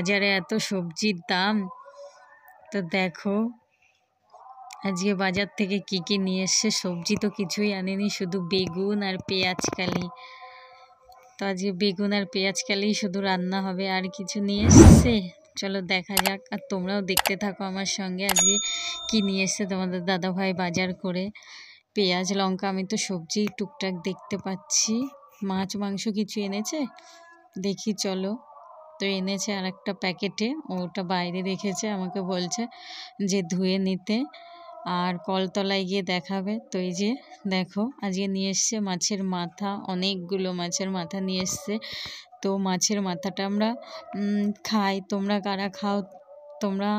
বাজারে এত সবজির দাম। তো দেখো আজকে বাজার থেকে কি কি নিয়ে এসছে। সবজি তো কিছুই আনেনি, শুধু বেগুন আর পেঁয়াজকালি। তো আজকে বেগুন আর পেঁয়াজকালি শুধু রান্না হবে, আর কিছু নিয়ে এসছে চলো দেখা যাক। আর তোমরাও দেখতে থাকো আমার সঙ্গে আজকে কি নিয়ে এসছে তোমাদের দাদাভাই বাজার করে। পেঁয়াজ লঙ্কা, আমি তো সবজি টুকটাক দেখতে পাচ্ছি। মাছ মাংস কিছু এনেছে দেখি চলো। তো এনেছে আর একটা প্যাকেটে, ওটা বাইরে রেখেছে, আমাকে বলছে যে ধুয়ে নিতে আর কলতলায় গিয়ে দেখাবে। তো এই যে দেখো আজকে নিয়ে এসছে মাছের মাথা, অনেকগুলো মাছের মাথা নিয়ে এসছে। তো মাছের মাথাটা আমরা খাই, তোমরা কারা খাও? তোমরা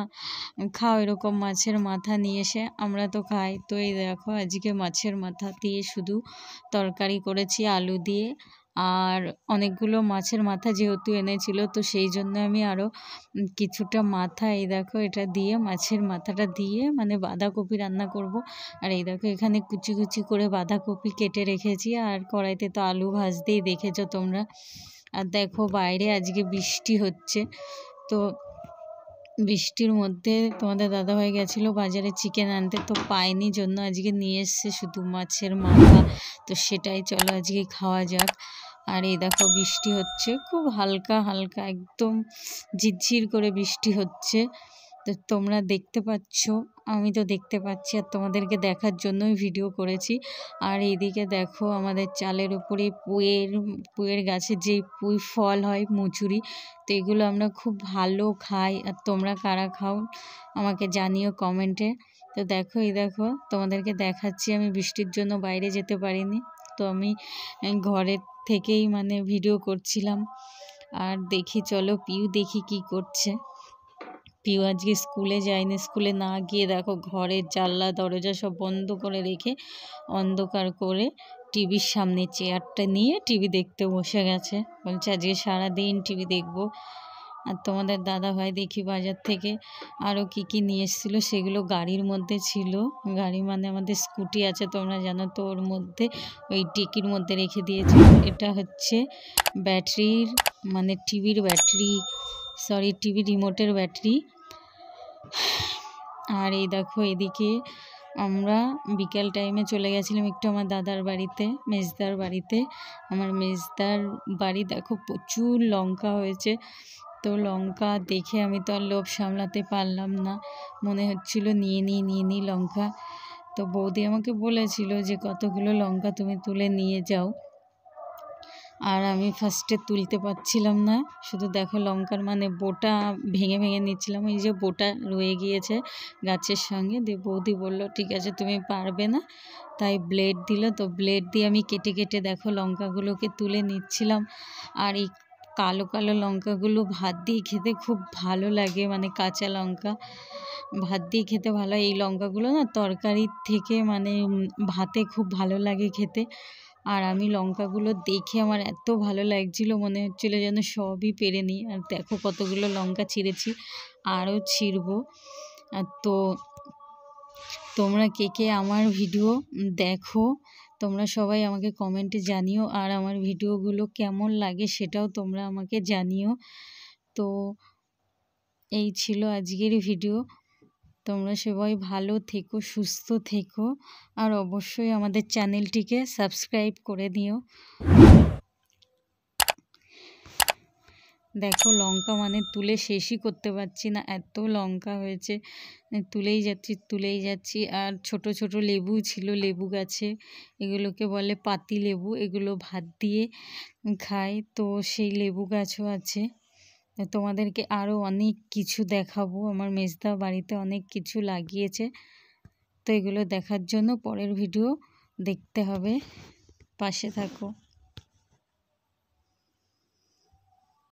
খাও এরকম মাছের মাথা নিয়ে এসে? আমরা তো খাই। তো এই দেখো আজকে মাছের মাথা দিয়ে শুধু তরকারি করেছি আলু দিয়ে। আর অনেকগুলো মাছের মাথা যেহেতু এনেছিল, তো সেই জন্য আমি আরও কিছুটা মাথা, এই দেখো এটা দিয়ে মাছের মাথাটা দিয়ে মানে বাঁধাকপি রান্না করব। আর এই দেখো এখানে কুচি কুচি করে বাঁধাকপি কেটে রেখেছি, আর কড়াইতে তো আলু ভাজতেই দেখেছো তোমরা। আর দেখো বাইরে আজকে বৃষ্টি হচ্ছে, তো বৃষ্টির মধ্যে তোমাদের দাদাভাই গেছিলো বাজারে চিকেন আনতে, তো পায়নি জন্য আজকে নিয়ে এসছে শুধু মাছের মাথা। তো সেটাই চলো আজকে খাওয়া যাক। আর এই দেখো বৃষ্টি হচ্ছে খুব হালকা হালকা, একদম ঝিরঝির করে বৃষ্টি হচ্ছে। তো তোমরা দেখতে পাচ্ছ, আমি তো দেখতে পাচ্ছি, আর তোমাদেরকে দেখার জন্যই ভিডিও করেছি। আর এইদিকে দেখো আমাদের চালের উপরে পুঁয়ের গাছে যে পুঁই ফল হয় মুচুরি, তো এগুলো আমরা খুব ভালো খাই। আর তোমরা কারা খাও আমাকে জানিও কমেন্টে। তো দেখো এই দেখো তোমাদেরকে দেখাচ্ছি, আমি বৃষ্টির জন্য বাইরে যেতে পারিনি, তো আমি ঘরের থেকেই মানে ভিডিও করছিলাম। আর দেখি চলো পিউ দেখি কি করছে। পিউ আজকে স্কুলে যায়নি, স্কুলে না গিয়ে দেখো ঘরের জানলা দরজা সব বন্ধ করে রেখে অন্ধকার করে টিভির সামনে চেয়ারটা নিয়ে টিভি দেখতে বসে গেছে। বলছে আজকে সারাদিন টিভি দেখবো। আর তোমাদের দাদাভাই দেখি বাজার থেকে আরও কি কি নিয়ে এসেছিলো, সেগুলো গাড়ির মধ্যে ছিল। গাড়ি মানে আমাদের স্কুটি আছে তোমরা জানো, তো ওর মধ্যে ওই ডিকির মধ্যে রেখে দিয়েছিল। এটা হচ্ছে ব্যাটারির মানে টিভির ব্যাটারি, সরি টিভি রিমোটের ব্যাটারি। আর এই দেখো এদিকে আমরা বিকেল টাইমে চলে গেছিলাম একটু আমার দাদার বাড়িতে, মেজদার বাড়িতে। আমার মেজদার বাড়ি দেখো প্রচুর লঙ্কা হয়েছে। তো লঙ্কা দেখে আমি তো আর লোভ সামলাতে পারলাম না, মনে হচ্ছিল নিয়ে নিই লঙ্কা। তো বৌদি আমাকে বলেছিল যে কতগুলো লঙ্কা তুমি তুলে নিয়ে যাও, আর আমি ফার্স্টে তুলতে পারছিলাম না। শুধু দেখো লঙ্কার মানে বোটা ভেঙে নিচ্ছিলাম, এই যে বোটা রয়ে গিয়েছে গাছের সঙ্গে। দিয়ে বৌদি বললো ঠিক আছে তুমি পারবে না, তাই ব্লেড দিল। তো ব্লেড দিয়ে আমি কেটে দেখো লঙ্কাগুলোকে তুলে নিচ্ছিলাম। আর এই কালো কালো লঙ্কাগুলো ভাত দিয়ে খেতে খুব ভালো লাগে, মানে কাঁচা লঙ্কা ভাত দিয়ে খেতে ভালো। এই লঙ্কাগুলো না তরকারির থেকে মানে ভাতে খুব ভালো লাগে খেতে। আর আমি লঙ্কাগুলো দেখে আমার এত ভালো লাগছিলো, মনে হচ্ছিলো যেন সবই পেরে নিই। আর দেখো কতগুলো লঙ্কা ছিঁড়েছি, আরও ছিঁড়বো। তো তোমরা কে কে আমার ভিডিও দেখো, তোমরা সবাই আমাকে কমেন্টে জানিও। আর আমার ভিডিওগুলো কেমন লাগে সেটাও তোমরা আমাকে জানিও। তো এই ছিল আজকের ভিডিও। তোমরা সবাই ভালো থেকো, সুস্থ থেকো, আর অবশ্যই আমাদের চ্যানেলটিকে সাবস্ক্রাইব করে দিও। দেখো লঙ্কা মানে তুলে শেষই করতে পারছি না, এত লঙ্কা হয়েছে, তুলেই যাচ্ছি। আর ছোট ছোট লেবু ছিল লেবু গাছে, এগুলোকে বলে পাতি লেবু, এগুলো ভাত দিয়ে খাই। তো সেই লেবু গাছও আছে। তোমাদেরকে আরও অনেক কিছু দেখাবো, আমার মেজদা বাড়িতে অনেক কিছু লাগিয়েছে। তো এগুলো দেখার জন্য পরের ভিডিও দেখতে হবে, পাশে থাকো।